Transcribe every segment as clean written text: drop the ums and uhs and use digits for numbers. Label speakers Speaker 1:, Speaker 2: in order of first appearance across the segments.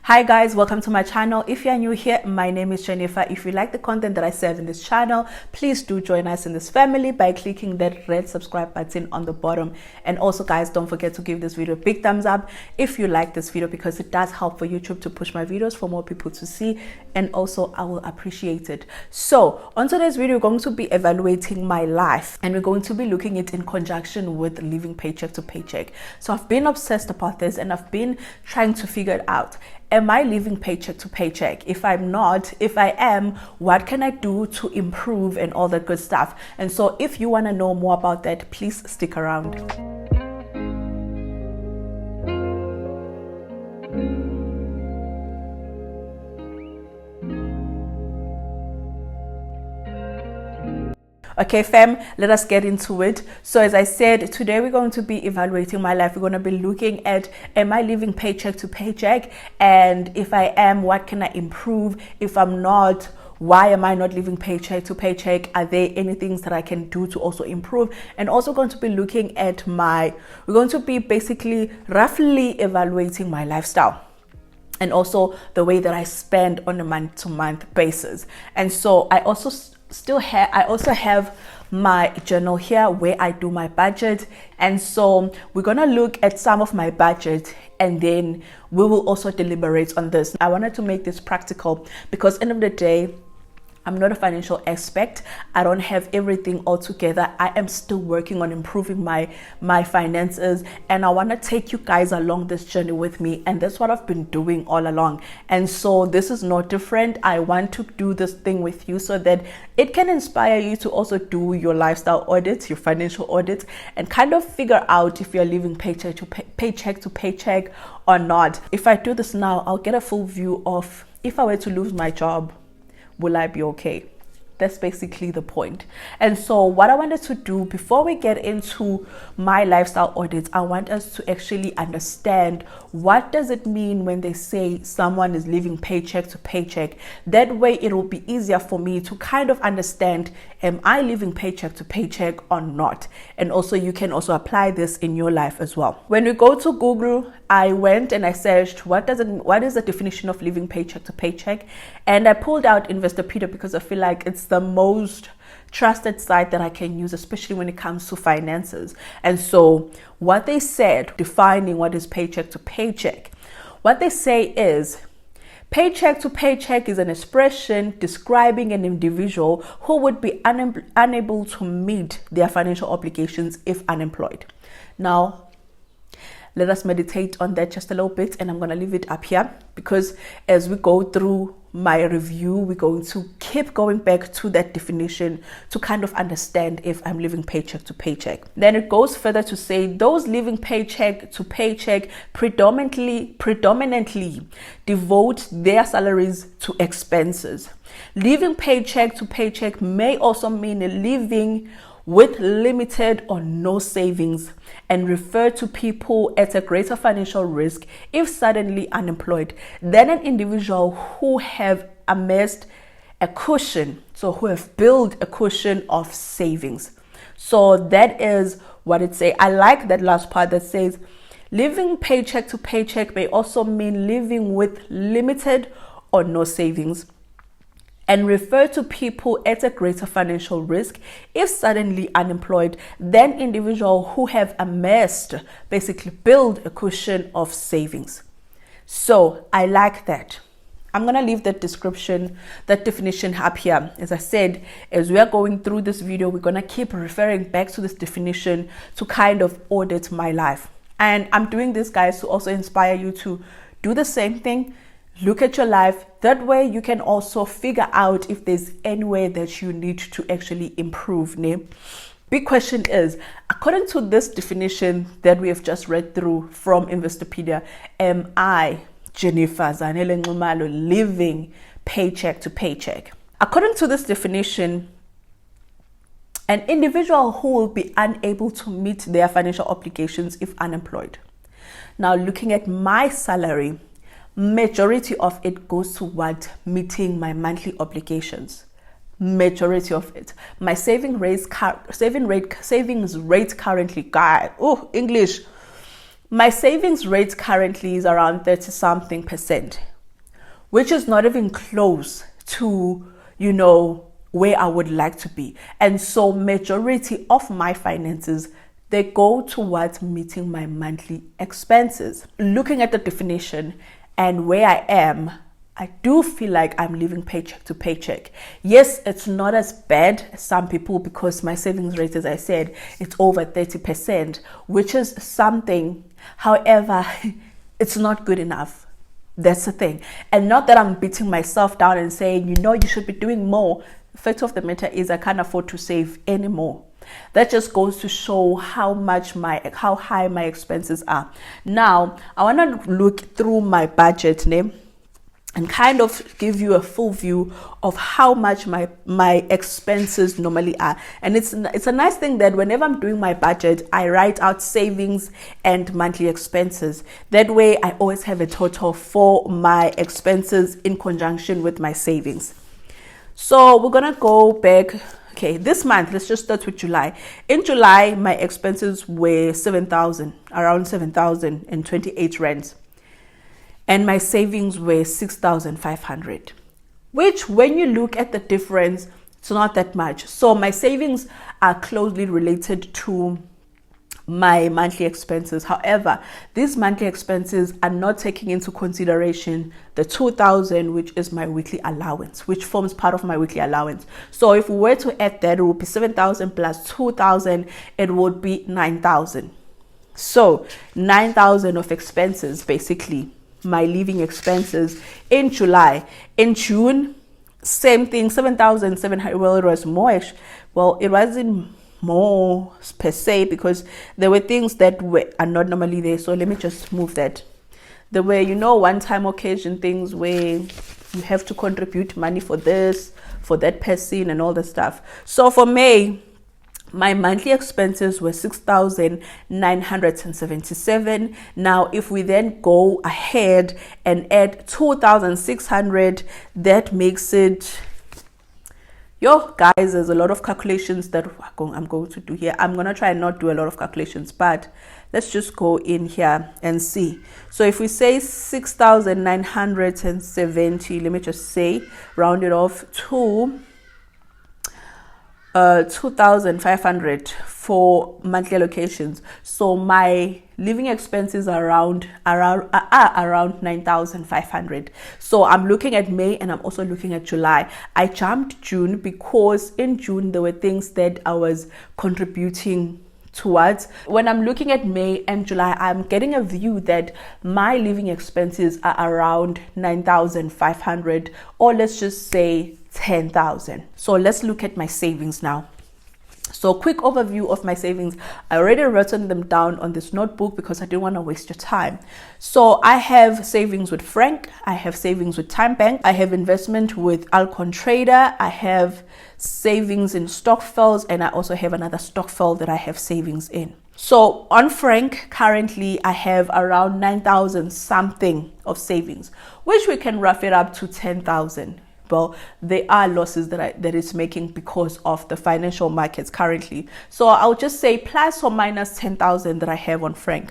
Speaker 1: Hi guys, welcome to my channel. If you are new here, my name is Jennifer. If you like the content that I serve in this channel, please do join us in this family by clicking that red subscribe button on the bottom. And also guys, don't forget to give this video a big thumbs up if you like this video, because it does help for YouTube to push my videos for more people to see, and also I will appreciate it. So on today's video, we're going to be evaluating my life, and we're going to be looking at it in conjunction with living paycheck to paycheck. So I've been obsessed about this and I've been trying to figure it out. Am I living paycheck to paycheck? If I'm not, if I am, what can I do to improve and all that good stuff? And so if you want to know more about that, please stick around. Okay fam, let us get into it. So as I said, today we're going to be evaluating my life. We're going to be looking at, am I living paycheck to paycheck? And if I am, what can I improve? If I'm not, why am I not living paycheck to paycheck? Are there any things that I can do to also improve? And also going to be looking at we're going to be basically roughly evaluating my lifestyle, and also the way that I spend on a month-to-month basis. And so I also have my journal here where I do my budget. And so we're gonna look at some of my budget, and then we will also deliberate on this. I wanted to make this practical because at the end of the day, I'm not a financial expert. I don't have everything all together. I am still working on improving my finances, and I want to take you guys along this journey with me, and that's what I've been doing all along. And so this is no different. I want to do this thing with you so that it can inspire you to also do your lifestyle audits, your financial audits, and kind of figure out if you're living paycheck to paycheck or not. If I do this now, I'll get a full view of, if I were to lose my job, will I be okay? That's basically the point. And so what I wanted to do before we get into my lifestyle audits, I want us to actually understand, what does it mean when they say someone is living paycheck to paycheck? That way it will be easier for me to kind of understand, am I living paycheck to paycheck or not? And also you can also apply this in your life as well. When we go to Google, I went and I searched what is the definition of living paycheck to paycheck, and I pulled out Investopedia because I feel like it's the most trusted site that I can use, especially when it comes to finances. And so what they said, defining what is paycheck to paycheck, what they say is, paycheck to paycheck is an expression describing an individual who would be unable to meet their financial obligations if unemployed. Now, let us meditate on that just a little bit, and I'm going to leave it up here because as we go through my review, we're going to keep going back to that definition to kind of understand if I'm living paycheck to paycheck. Then it goes further to say, those living paycheck to paycheck predominantly devote their salaries to expenses. Living paycheck to paycheck may also mean living with limited or no savings, and refer to people at a greater financial risk if suddenly unemployed than an individual who have amassed a cushion, so who have built a cushion of savings. So that is what it says. I like that last part that says, living paycheck to paycheck may also mean living with limited or no savings, and refer to people at a greater financial risk if suddenly unemployed than individuals who have amassed, basically build a cushion of savings. So I like that. I'm going to leave that definition up here. As I said, as we are going through this video, we're going to keep referring back to this definition to kind of audit my life. And I'm doing this, guys, to also inspire you to do the same thing. Look at your life. That way you can also figure out if there's any way that you need to actually improve. Big question is, according to this definition that we have just read through from Investopedia, am I, Jennifer Zanele Nxumalo, living paycheck to paycheck? According to this definition, an individual who will be unable to meet their financial obligations if unemployed. Now, looking at my salary, majority of it goes toward meeting my monthly obligations. Majority of it. My savings rate currently, my savings rate currently is around 30 something %. which is not even close to, you know, where I would like to be. And so majority of my finances, they go towards meeting my monthly expenses. Looking at the definition and where I am, I do feel like I'm living paycheck to paycheck. Yes, it's not as bad as some people because my savings rate, as I said, it's over 30%, which is something. However, it's not good enough. That's the thing. And not that I'm beating myself down and saying, you know, you should be doing more. The fact of the matter is I can't afford to save anymore. That just goes to show how high my expenses are. Now, I want to look through my budget name and kind of give you a full view of how much my expenses normally are. And it's a nice thing that whenever I'm doing my budget, I write out savings and monthly expenses. That way I always have a total for my expenses in conjunction with my savings. So we're gonna go back. Okay, this month, let's just start with July. In July, my expenses were around 7,028 rands. And my savings were 6,500, which when you look at the difference, it's not that much. So my savings are closely related to my monthly expenses. However, these monthly expenses are not taking into consideration the 2,000, which is my weekly allowance, which forms part of my weekly allowance. So if we were to add that, it would be 7,000 plus 2,000, it would be 9,000. So 9,000 of expenses, basically my living expenses in July. In June, same thing, 7,700. Well, it was more. Well, it wasn't more per se because there were things that are not normally there. So let me just move that. There were, you know, one-time occasion things where you have to contribute money for this, for that person, and all the stuff. So for May, my monthly expenses were 6,977. Now, if we then go ahead and add 2,600, that makes it, guys, there's a lot of calculations that I'm going to do here. I'm going to try and not do a lot of calculations, but let's just go in here and see. So if we say 6,970, let me just say, round it off to 2,500 for monthly allocations. So my living expenses are around 9,500. So I'm looking at May and I'm also looking at July. I jumped June because in June there were things that I was contributing towards. When I'm looking at May and July, I'm getting a view that my living expenses are around 9,500, or let's just say 10,000. So let's look at my savings now. So quick overview of my savings. I already written them down on this notebook because I didn't want to waste your time. So I have savings with Frank, I have savings with Time Bank, I have investment with Alcon Trader, I have savings in Stockfells, and I also have another Stockfell that I have savings in. So on Frank, currently I have around 9,000 something of savings, which we can rough it up to 10,000. Well, there are losses that it's making because of the financial markets currently. So I'll just say plus or minus 10,000 that I have on Frank.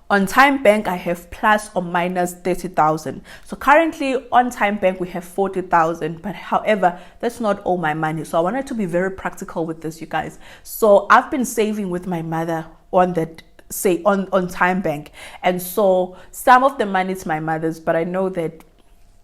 Speaker 1: On Time Bank, I have plus or minus 30,000. So currently on Time Bank, we have 40,000. But however, that's not all my money. So I wanted to be very practical with this, you guys. So I've been saving with my mother on that, say on Time Bank. And so some of the money is my mother's, but I know that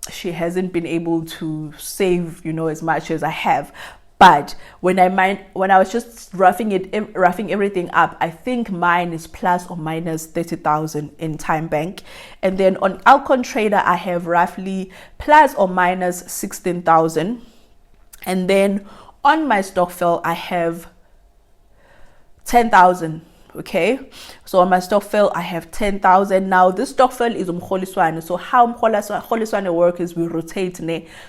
Speaker 1: she hasn't been able to save, as much as I have. But when I was just roughing everything up, I think mine is plus or minus 30,000 in Time Bank. And then on Alcon Trader, I have roughly plus or minus 16,000. And then on my Stockfell, I have 10,000. Okay, so on my Stockfell, I have 10,000. Now this Stockfell is umkholiswane. So how umkholiswane work is we rotate.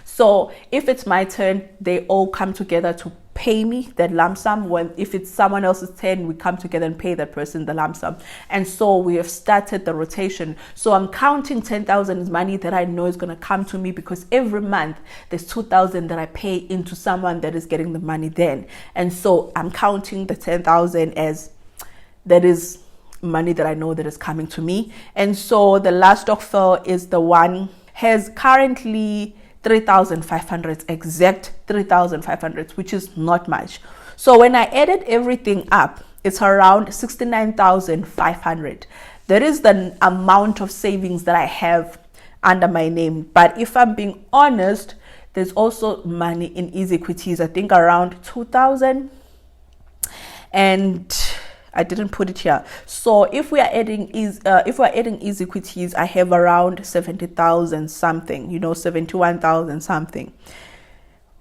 Speaker 1: So if it's my turn, they all come together to pay me that lump sum. If it's someone else's turn, we come together and pay that person the lump sum. And so we have started the rotation. So I'm counting 10,000 as money that I know is going to come to me, because every month there's 2,000 that I pay into someone that is getting the money then. And so I'm counting the 10,000 as that is money that I know that is coming to me. And so the last Stockfell is the one, has currently 3,500, exact 3,500, which is not much. So when I added everything up, it's around 69,500. That is the amount of savings that I have under my name. But if I'm being honest, there's also money in easy equities, I think around 2,000, and I didn't put it here. So if we are adding easy equities, I have around 70,000 something, 71,000 something,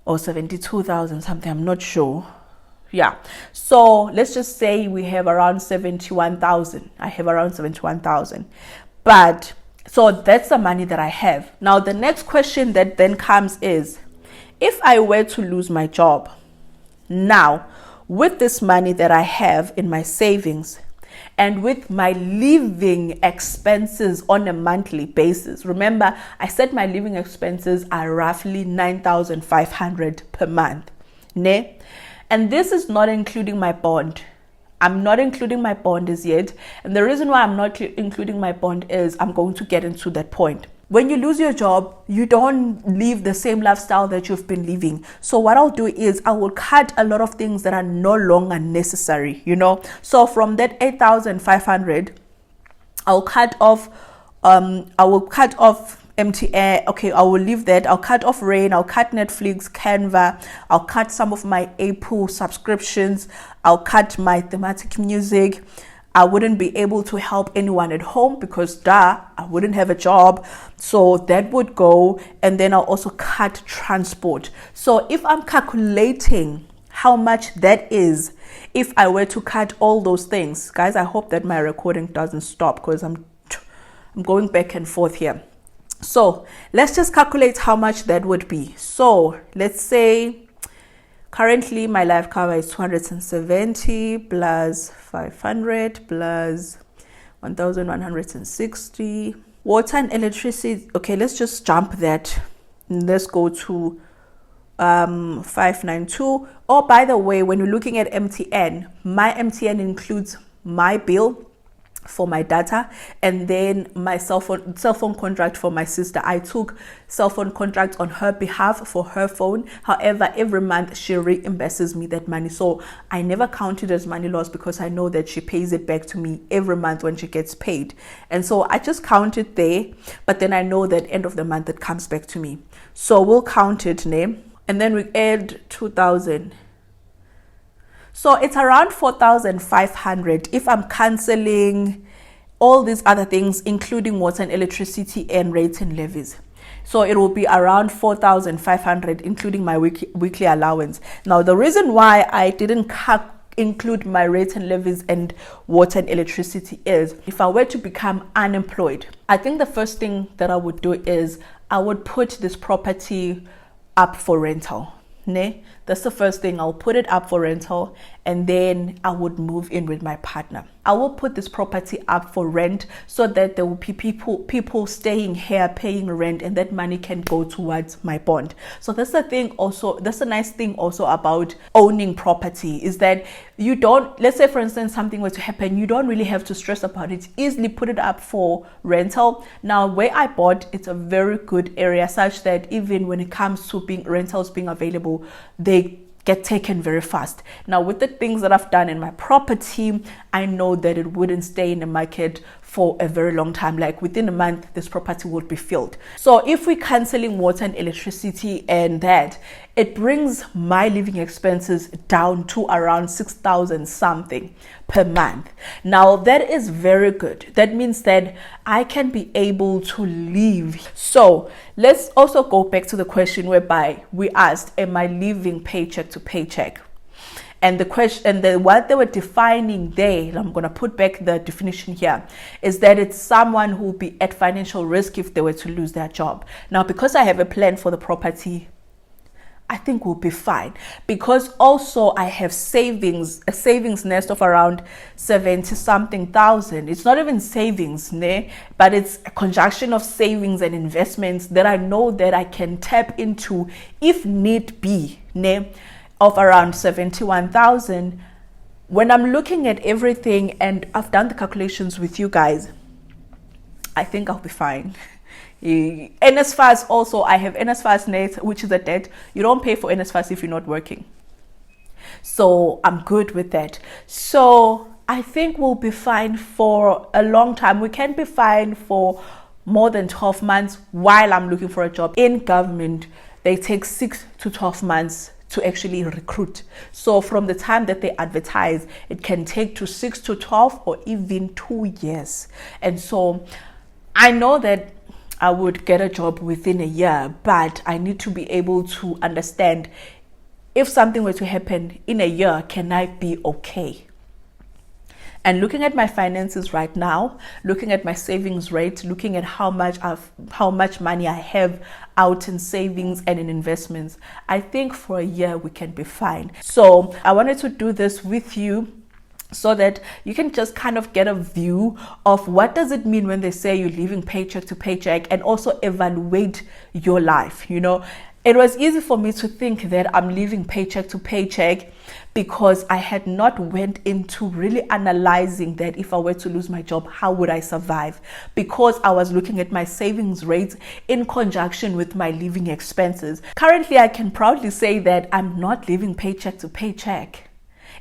Speaker 1: or 72,000 something, I'm not sure. Yeah, so let's just say we have around 71,000. I have around 71,000. But so that's the money that I have. Now the next question that then comes is, if I were to lose my job now, with this money that I have in my savings and with my living expenses on a monthly basis, remember I said my living expenses are roughly 9,500 per month, ne? And this is not including my bond. I'm not including my bond as yet. And the reason why I'm not including my bond is I'm going to get into that point. When you lose your job, you don't live the same lifestyle that you've been living. So what I'll do is I will cut a lot of things that are no longer necessary, So from that 8,500, I'll cut off MTN. Okay, I will leave that. I'll cut off Rain. I'll cut Netflix, Canva. I'll cut some of my Apple subscriptions. I'll cut my thematic music. I wouldn't be able to help anyone at home because I wouldn't have a job. So that would go. And then I'll also cut transport. So if I'm calculating how much that is, if I were to cut all those things, guys, I hope that my recording doesn't stop because I'm going back and forth here. So let's just calculate how much that would be. So let's say currently my life cover is 270 plus 500 plus 1,160. Water and electricity. Okay, let's just jump that. Let's go to 592. Oh, by the way, when you're looking at MTN, my MTN includes my bill for my data and then my cell phone contract for my sister. I took cell phone contract on her behalf for her phone. However, every month she reimburses me that money, so I never count it as money loss because I know that she pays it back to me every month when she gets paid. And so I just count it there, but then I know that end of the month it comes back to me, so we'll count it name, and then we add 2,000. So it's around 4,500 if I'm canceling all these other things, including water and electricity and rates and levies. So it will be around 4,500, including my weekly allowance. Now, the reason why I didn't include my rates and levies and water and electricity is, if I were to become unemployed, I think the first thing that I would do is I would put this property up for rental. That's the first thing. I'll put it up for rental and then I would move in with my partner. I will put this property up for rent so that there will be people staying here paying rent, and that money can go towards my bond. So that's the thing also, that's a nice thing also about owning property, is that you don't, let's say for instance something were to happen, you don't really have to stress about it. Easily put it up for rental. Now where I bought, it's a very good area such that even when it comes to rentals being available, they get taken very fast. Now with the things that I've done in my property, I know that it wouldn't stay in the market for a very long time. Like within a month, this property would be filled. So if we're canceling water and electricity and that, it brings my living expenses down to around 6,000 something per month. Now that is very good. That means that I can be able to live. So let's also go back to the question whereby we asked, am I living paycheck to paycheck? And the question, and what they were defining there, and I'm going to put back the definition here, is that it's someone who will be at financial risk if they were to lose their job. Now, because I have a plan for the property, I think we'll be fine, because also I have a savings nest of around 70 something thousand. It's not even savings, but it's a conjunction of savings and investments that I know that I can tap into if need be, of around 71,000. When I'm looking at everything and I've done the calculations with you guys, I think I'll be fine. NSFAS also, I have NSFAS net, which is a debt. You don't pay for NSFAS if you're not working. So I'm good with that. So I think we'll be fine for a long time. We can be fine for more than 12 months while I'm looking for a job. In government, they take 6 to 12 months to actually recruit. So from the time that they advertise, it can take to 6 to 12 or even 2 years. And so I know that I would get a job within a year, but I need to be able to understand, if something were to happen in a year, can I be okay? And looking at my finances right now, looking at my savings rate, looking at how much money I have out in savings and in investments, I think for a year we can be fine. So I wanted to do this with you so that you can just kind of get a view of what does it mean when they say you're living paycheck to paycheck, and also evaluate your life. You know, it was easy for me to think that I'm living paycheck to paycheck because I had not went into really analyzing that if I were to lose my job, how would I survive? Because I was looking at my savings rates in conjunction with my living expenses. Currently, I can proudly say that I'm not living paycheck to paycheck.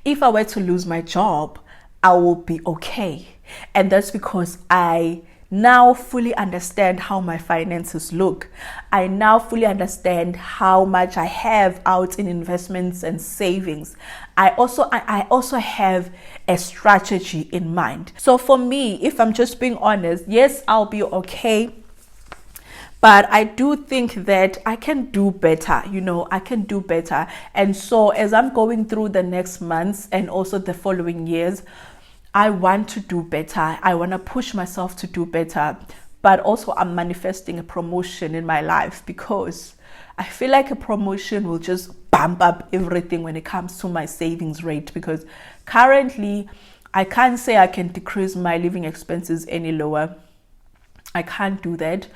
Speaker 1: If I were to lose my job, I will be okay. And that's because I now fully understand how my finances look. I now fully understand how much I have out in investments and savings. I also have a strategy in mind. So for me, if I'm just being honest, yes, I'll be okay. But I do think that I can do better, I can do better. And so as I'm going through the next months and also the following years, I want to do better. I want to push myself to do better. But also I'm manifesting a promotion in my life because I feel like a promotion will just bump up everything when it comes to my savings rate. Because currently, I can't say I can decrease my living expenses any lower. I can't do that.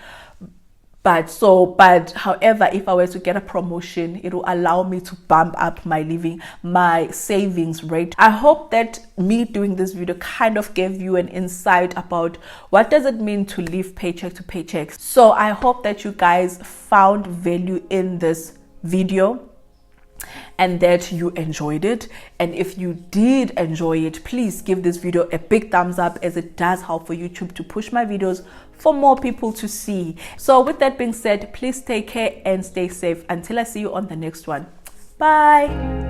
Speaker 1: But however, if I were to get a promotion, it will allow me to bump up my savings rate. I hope that me doing this video kind of gave you an insight about what does it mean to live paycheck to paycheck. So I hope that you guys found value in this video and that you enjoyed it. And if you did enjoy it, please give this video a big thumbs up, as it does help for YouTube to push my videos for more people to see. So with that being said, please take care and stay safe until I see you on the next one. Bye.